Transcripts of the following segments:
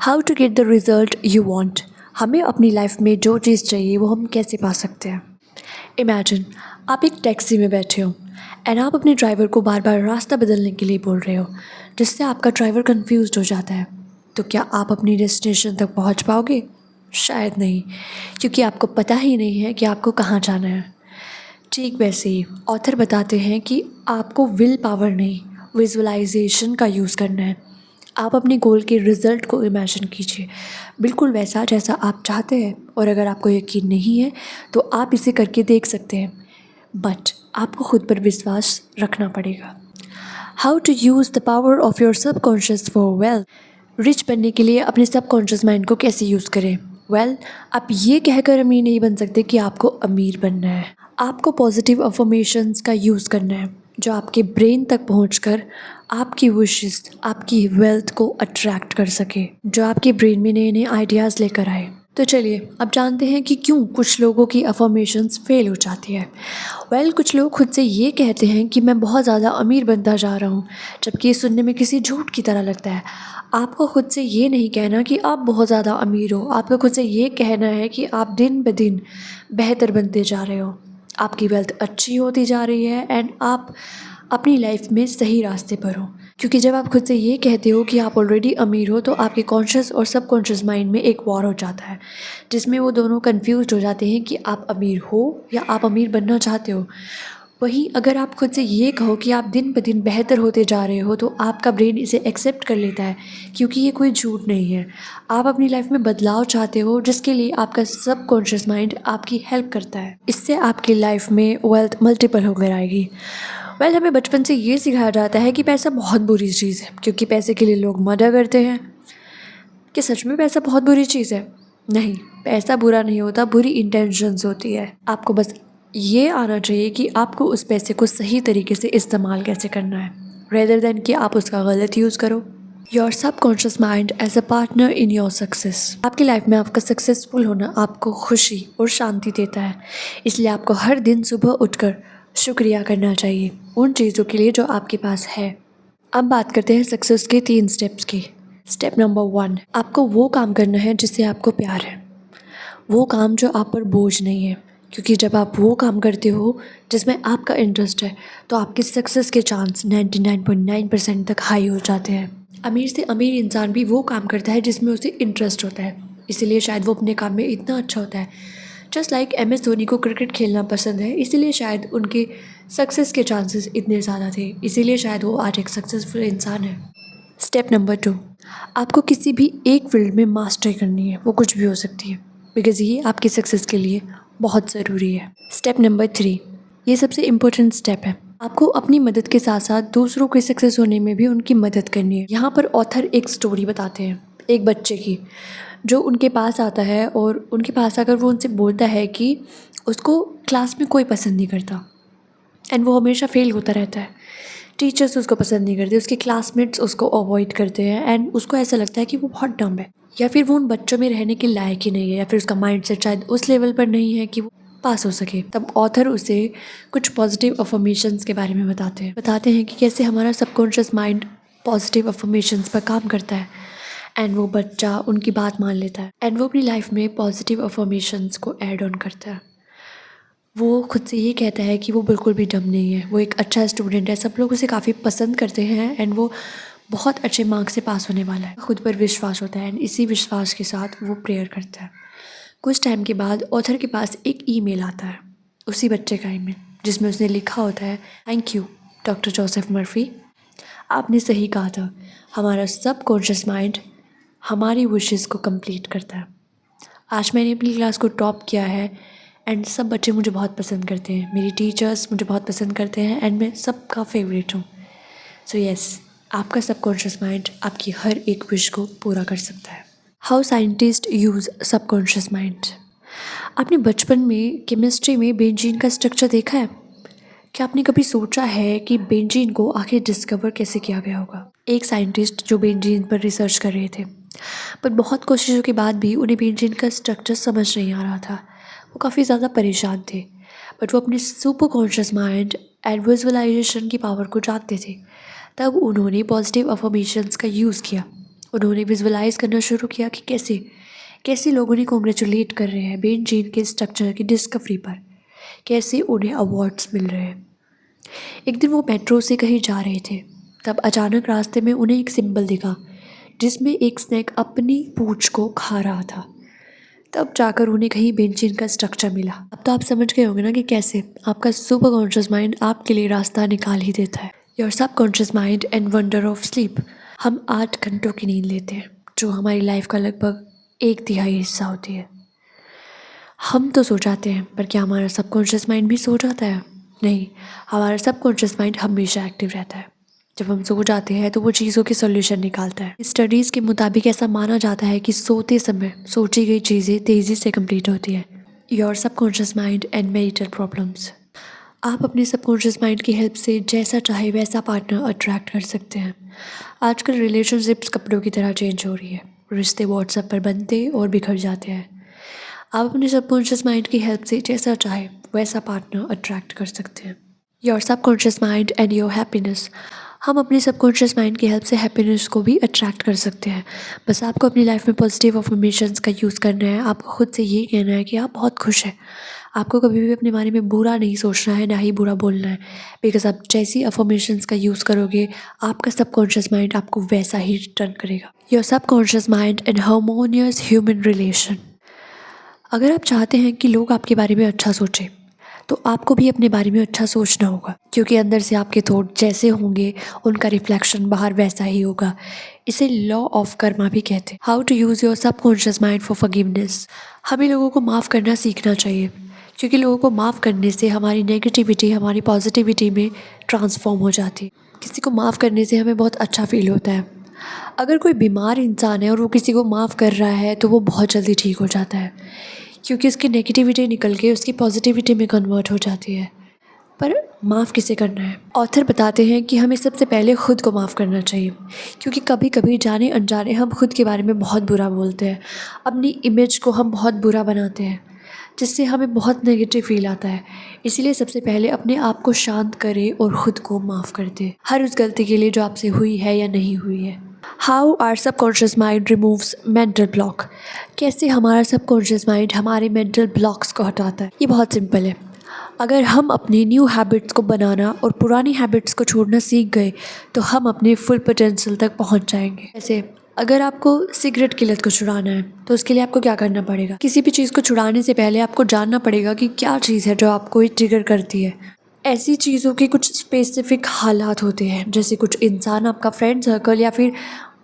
How to get the result you want. हमें अपनी life में जो चीज़ चाहिए वो हम कैसे पा सकते हैं। इमेजिन आप एक टैक्सी में बैठे हो एंड आप अपने ड्राइवर को बार बार रास्ता बदलने के लिए बोल रहे हो, जिससे आपका ड्राइवर कंफ्यूज्ड हो जाता है। तो क्या आप अपनी डेस्टिनेशन तक पहुंच पाओगे? शायद नहीं, क्योंकि आपको पता ही नहीं है कि आपको कहाँ जाना है। ठीक वैसे ही ऑथर बताते हैं कि आपको विल पावर नहीं, विजुअलाइजेशन का यूज़ करना है। आप अपने गोल के रिज़ल्ट को इमेजिन कीजिए, बिल्कुल वैसा जैसा आप चाहते हैं। और अगर आपको यकीन नहीं है तो आप इसे करके देख सकते हैं, बट आपको खुद पर विश्वास रखना पड़ेगा। How to use the power of your subconscious for wealth. Rich बनने के लिए अपने सबकॉन्शियस माइंड को कैसे यूज़ करें? आप ये कहकर अमीर नहीं बन सकते कि आपको अमीर बनना है। आपको पॉजिटिव अफर्मेशंस का यूज़ करना है, जो आपके ब्रेन तक पहुंचकर आपकी विशेस, आपकी वेल्थ को अट्रैक्ट कर सके, जो आपके ब्रेन में नए नए आइडियाज़ लेकर आए। तो चलिए अब जानते हैं कि क्यों कुछ लोगों की अफर्मेशंस फेल हो जाती है। कुछ लोग खुद से ये कहते हैं कि मैं बहुत ज़्यादा अमीर बनता जा रहा हूँ, जबकि ये सुनने में किसी झूठ की तरह लगता है। आपको खुद से ये नहीं कहना कि आप बहुत ज़्यादा अमीर हो, आपको खुद से ये कहना है कि आप दिन ब दिन बेहतर बनते जा रहे हो, आपकी वेल्थ अच्छी होती जा रही है एंड आप अपनी लाइफ में सही रास्ते पर हो। क्योंकि जब आप खुद से ये कहते हो कि आप ऑलरेडी अमीर हो, तो आपके कॉन्शियस और सबकॉन्शियस माइंड में एक वॉर हो जाता है, जिसमें वो दोनों कंफ्यूज हो जाते हैं कि आप अमीर हो या आप अमीर बनना चाहते हो। वहीं अगर आप खुद से ये कहो कि आप दिन ब दिन बेहतर होते जा रहे हो, तो आपका ब्रेन इसे एक्सेप्ट कर लेता है, क्योंकि ये कोई झूठ नहीं है। आप अपनी लाइफ में बदलाव चाहते हो, जिसके लिए आपका सबकॉन्शियस माइंड आपकी हेल्प करता है। इससे आपकी लाइफ में वेल्थ मल्टीपल होकर आएगी। हमें बचपन से ये सिखाया जाता है कि पैसा बहुत बुरी चीज़ है, क्योंकि पैसे के लिए लोग मर्डर करते हैं। कि सच में पैसा बहुत बुरी चीज़ है? नहीं, पैसा बुरा नहीं होता, बुरी इंटेंशंस होती है। आपको बस ये आना चाहिए कि आपको उस पैसे को सही तरीके से इस्तेमाल कैसे करना है, रेदर देन कि आप उसका गलत यूज़ करो। Your subconscious mind as a partner in your success. आपकी लाइफ में आपका सक्सेसफुल होना आपको खुशी और शांति देता है, इसलिए आपको हर दिन सुबह उठकर शुक्रिया करना चाहिए उन चीज़ों के लिए जो आपके पास है। अब बात करते हैं सक्सेस के 3 स्टेप्स की। स्टेप नंबर 1, आपको वो काम करना है जिससे आपको प्यार है, वो काम जो आप पर बोझ नहीं है, क्योंकि जब आप वो काम करते हो जिसमें आपका इंटरेस्ट है, तो आपके सक्सेस के चांस 99.9% तक हाई हो जाते हैं। अमीर से अमीर इंसान भी वो काम करता है जिसमें उसे इंटरेस्ट होता है, इसीलिए शायद वो अपने काम में इतना अच्छा होता है। जस्ट लाइक MS धोनी को क्रिकेट खेलना पसंद है, इसीलिए शायद उनके सक्सेस के चांसेस इतने ज़्यादा थे, इसीलिए शायद वो आज एक सक्सेसफुल इंसान है। स्टेप नंबर 2, आपको किसी भी एक फील्ड में मास्टरी करनी है, वो कुछ भी हो सकती है, बिकॉज़ ये आपकी सक्सेस के लिए बहुत ज़रूरी है। स्टेप नंबर 3, ये सबसे इम्पोर्टेंट स्टेप है। आपको अपनी मदद के साथ साथ दूसरों के सक्सेस होने में भी उनकी मदद करनी है। यहाँ पर ऑथर एक स्टोरी बताते हैं एक बच्चे की, जो उनके पास आता है और उनके पास आकर वो उनसे बोलता है कि उसको क्लास में कोई पसंद नहीं करता एंड वो हमेशा फेल होता रहता है। टीचर्स उसको पसंद नहीं करते, उसके क्लासमेट्स उसको अवॉइड करते हैं एंड उसको ऐसा लगता है कि वो बहुत डम है, या फिर वो उन बच्चों में रहने के लायक ही नहीं है, या फिर उसका माइंडसेट शायद उस लेवल पर नहीं है कि वो पास हो सके। तब ऑथर उसे कुछ पॉजिटिव अफर्मेशंस के बारे में बताते हैं कि कैसे हमारा सबकॉन्शियस माइंड पॉजिटिव अफर्मेशंस पर काम करता है एंड वो बच्चा उनकी बात मान लेता है एंड वो अपनी लाइफ में पॉजिटिव अफर्मेशंस को ऐड ऑन करता है। वो खुद से ये कहता है कि वो बिल्कुल भी डम नहीं है, वो एक अच्छा स्टूडेंट है, सब लोग उसे काफ़ी पसंद करते हैं एंड वो बहुत अच्छे मार्क्स से पास होने वाला है। खुद पर विश्वास होता है एंड इसी विश्वास के साथ वो प्रेयर करता है। कुछ टाइम के बाद ऑथर के पास एक ईमेल आता है, उसी बच्चे का ईमेल, जिसमें उसने लिखा होता है, thank you doctor Joseph Murphy, आपने सही कहा था, हमारा सबकॉन्शियस माइंड हमारी विशेस को कंप्लीट करता है। आज मैंने अपनी क्लास को टॉप किया है एंड सब बच्चे मुझे बहुत पसंद करते हैं, मेरी टीचर्स मुझे बहुत पसंद करते हैं एंड मैं सबका फेवरेट हूँ। सो यस, आपका सबकॉन्शियस माइंड आपकी हर एक विश को पूरा कर सकता है। How scientist use subconscious mind. आपने बचपन में केमिस्ट्री में बेंजीन का स्ट्रक्चर देखा है? क्या आपने कभी सोचा है कि बेंजीन को आखिर डिस्कवर कैसे किया गया होगा? एक साइंटिस्ट जो बेंजीन पर रिसर्च कर रहे थे, पर बहुत कोशिशों के बाद भी उन्हें बेंजीन का स्ट्रक्चर समझ नहीं आ रहा था। वो काफ़ी ज़्यादा परेशान थे, बट वो अपने super conscious mind and visualisation की पावर को जानते थे। तब उन्होंने पॉजिटिव अफर्मेशंस का यूज़ किया। उन्होंने विजुअलाइज करना शुरू किया कि कैसे कैसे लोग उन्हें कॉन्ग्रेचुलेट कर रहे हैं ब्रेन जीन के स्ट्रक्चर की डिस्कवरी पर, कैसे उन्हें अवार्ड्स मिल रहे हैं। एक दिन वो मेट्रो से कहीं जा रहे थे, तब अचानक रास्ते में उन्हें एक सिंबल दिखा जिसमें एक स्नेक अपनी पूंछ को खा रहा था। तब जाकर उन्हें कहीं बेंजीन का स्ट्रक्चर मिला। अब तो आप समझ गए होंगे ना कि कैसे आपका सुपर कॉन्शियस माइंड आपके लिए रास्ता निकाल ही देता है। योर सब conscious mind and wonder of sleep. हम 8 घंटों की नींद लेते हैं, जो हमारी लाइफ का लगभग 1/3 हिस्सा होती है। हम तो सो जाते हैं, पर क्या हमारा सबकॉन्शियस माइंड भी सो जाता है? नहीं, हमारा सबकॉन्शियस माइंड हमेशा एक्टिव रहता है। जब हम सो जाते हैं तो वो चीज़ों के सॉल्यूशन निकालता है। स्टडीज़ के मुताबिक ऐसा माना जाता है कि सोते समय सोची गई चीज़ें तेज़ी से कंप्लीट होती है। Your subconscious mind and marital problems. आप अपने सबकॉन्शियस माइंड की हेल्प से जैसा चाहे वैसा पार्टनर अट्रैक्ट कर सकते हैं। आजकल रिलेशनशिप्स कपड़ों की तरह चेंज हो रही है। रिश्ते व्हाट्सएप पर बनते और बिखर जाते हैं। आप अपने सबकॉन्शियस माइंड की हेल्प से जैसा चाहे वैसा पार्टनर अट्रैक्ट कर सकते हैं। Your subconscious mind and your happiness. हम अपने सबकॉन्शियस माइंड की हेल्प से हैप्पीनेस को भी अट्रैक्ट कर सकते हैं। बस आपको अपनी लाइफ में पॉजिटिव अफर्मेशंस का यूज़ करना है। आपको खुद से ये कहना है कि आप बहुत खुश हैं। आपको कभी भी अपने बारे में बुरा नहीं सोचना है, ना ही बुरा बोलना है। बिकॉज आप जैसी अफर्मेशंस का यूज़ करोगे, आपका सबकॉन्शियस माइंड आपको वैसा ही रिटर्न करेगा। Your subconscious mind and harmonious human relation. अगर आप चाहते हैं कि लोग आपके बारे में अच्छा सोचें, तो आपको भी अपने बारे में अच्छा सोचना होगा, क्योंकि अंदर से आपके थॉट जैसे होंगे उनका रिफ्लेक्शन बाहर वैसा ही होगा। इसे लॉ ऑफ कर्मा भी कहते हैं। How to use your subconscious mind for forgiveness. हमें लोगों को माफ़ करना सीखना चाहिए, क्योंकि लोगों को माफ़ करने से हमारी नेगेटिविटी हमारी पॉजिटिविटी में ट्रांसफॉर्म हो जाती है। किसी को माफ़ करने से हमें बहुत अच्छा फील होता है। अगर कोई बीमार इंसान है और वो किसी को माफ़ कर रहा है, तो वो बहुत जल्दी ठीक हो जाता है, क्योंकि उसकी नेगेटिविटी निकल के उसकी पॉजिटिविटी में कन्वर्ट हो जाती है। पर माफ़ किसे करना है? ऑथर बताते हैं कि हमें सबसे पहले खुद को माफ़ करना चाहिए, क्योंकि कभी कभी जाने अनजाने हम खुद के बारे में बहुत बुरा बोलते हैं। अपनी इमेज को हम बहुत बुरा बनाते हैं, जिससे हमें बहुत नेगेटिव फील आता है। इसीलिए सबसे पहले अपने आप को शांत करें और ख़ुद को माफ़ कर दें, हर उस गलती के लिए जो आपसे हुई है या नहीं हुई है। How are subconscious mind removes mental block. कैसे हमारा सबकॉन्शियस माइंड हमारे मेंटल ब्लॉक्स को हटाता है? ये बहुत सिंपल है। अगर हम अपनी न्यू हैबिट्स को बनाना और पुरानी हैबिट्स को छोड़ना सीख गए, तो हम अपने फुल पोटेंशियल तक पहुंच जाएंगे। जैसे अगर आपको सिगरेट की लत को छुड़ाना है, तो उसके लिए आपको क्या करना पड़ेगा? किसी भी चीज़ को छुड़ाने से पहले आपको जानना पड़ेगा कि क्या चीज़ है जो आपको ये ट्रिगर करती है। ऐसी चीज़ों के कुछ स्पेसिफिक हालात होते हैं, जैसे कुछ इंसान, आपका फ्रेंड सर्कल, या फिर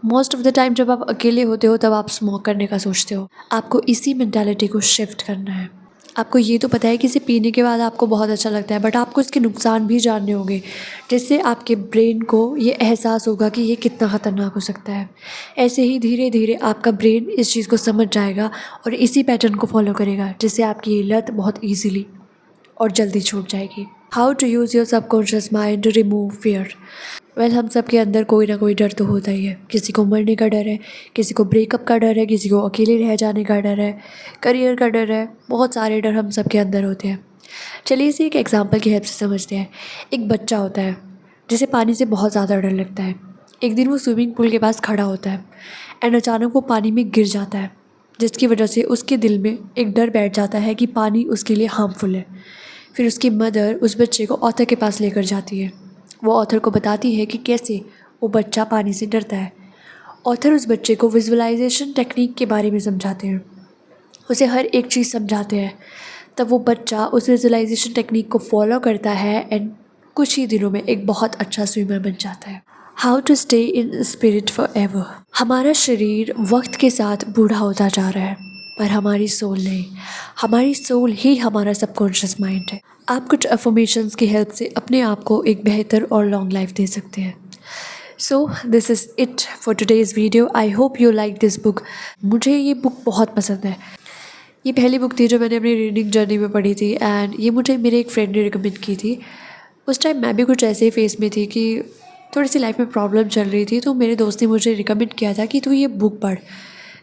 मोस्ट ऑफ द टाइम जब आप अकेले होते हो तब आप स्मोक करने का सोचते हो। आपको इसी मेंटालिटी को शिफ्ट करना है। आपको ये तो पता है कि इसे पीने के बाद आपको बहुत अच्छा लगता है, बट आपको इसके नुकसान भी जानने होंगे, जिससे आपके ब्रेन को ये एहसास होगा कि ये कितना ख़तरनाक हो सकता है। ऐसे ही धीरे धीरे आपका ब्रेन इस चीज़ को समझ जाएगा और इसी पैटर्न को फॉलो करेगा, जिससे आपकी ये लत बहुत ईजीली और जल्दी छूट जाएगी। How to use your subconscious mind to remove fear. Well, हम सब के अंदर कोई ना कोई डर तो होता ही है। किसी को मरने का डर है, किसी को ब्रेकअप का डर है, किसी को अकेले रह जाने का डर है, करियर का डर है। बहुत सारे डर हम सब के अंदर होते हैं। चलिए इसे एक एग्जांपल की हेल्प से समझते हैं। एक बच्चा होता है जिसे पानी से बहुत ज़्यादा डर लगता है। एक दिन वो स्विमिंग पूल के पास खड़ा होता है एंड अचानक वो पानी में गिर जाता है, जिसकी वजह से उसके दिल में एक डर बैठ जाता है कि पानी उसके लिए हार्मफुल है। फिर उसकी मदर उस बच्चे को ऑथर के पास लेकर जाती है। वो ऑथर को बताती है कि कैसे वो बच्चा पानी से डरता है। ऑथर उस बच्चे को विजुअलाइजेशन टेक्निक के बारे में समझाते हैं, उसे हर एक चीज़ समझाते हैं। तब वो बच्चा उस विजुअलाइजेशन टेक्निक को फॉलो करता है एंड कुछ ही दिनों में एक बहुत अच्छा स्विमर बन जाता है। How to stay in spirit forever. हमारा शरीर वक्त के साथ बूढ़ा होता जा रहा है, पर हमारी सोल नहीं। हमारी सोल ही हमारा सबकॉन्शियस माइंड है। आप कुछ अफर्मेशंस की हेल्प से अपने आप को एक बेहतर और लॉन्ग लाइफ दे सकते हैं। So this is it for today's video. I hope you like this book. मुझे ये बुक बहुत पसंद है। ये पहली बुक थी जो मैंने अपनी रीडिंग जर्नी में पढ़ी थी एंड ये मुझे मेरे एक फ्रेंड ने रिकमेंड की थी। उस टाइम मैं भी कुछ ऐसे ही फेस में थी कि थोड़ी सी लाइफ में प्रॉब्लम चल रही थी, तो मेरे दोस्त ने मुझे रिकमेंड किया था कि तू ये बुक पढ़।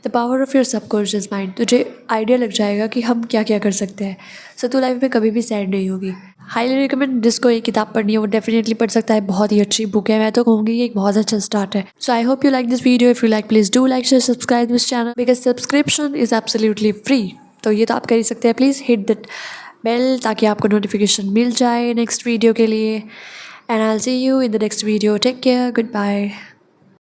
The power of your subconscious mind, तुझे आइडिया लग जाएगा कि हम क्या क्या कर सकते हैं। सो तू लाइफ में कभी भी सैड नहीं होगी। हाईली रिकमेंड, जिसको ये किताब पढ़नी है वो डेफिनेटली पढ़ सकता है। बहुत ही अच्छी बुक है, मैं तो कहूँगी ये एक बहुत अच्छा स्टार्ट है। So I hope you like this video. If you like please do like share subscribe this channel because subscription is absolutely free. तो ये तो आप कर ही सकते हैं। प्लीज़ हिट दैट बेल ताकि आपको नोटिफिकेशन मिल जाए नेक्स्ट वीडियो के लिए। And I will see you in the next video. Take care, good bye.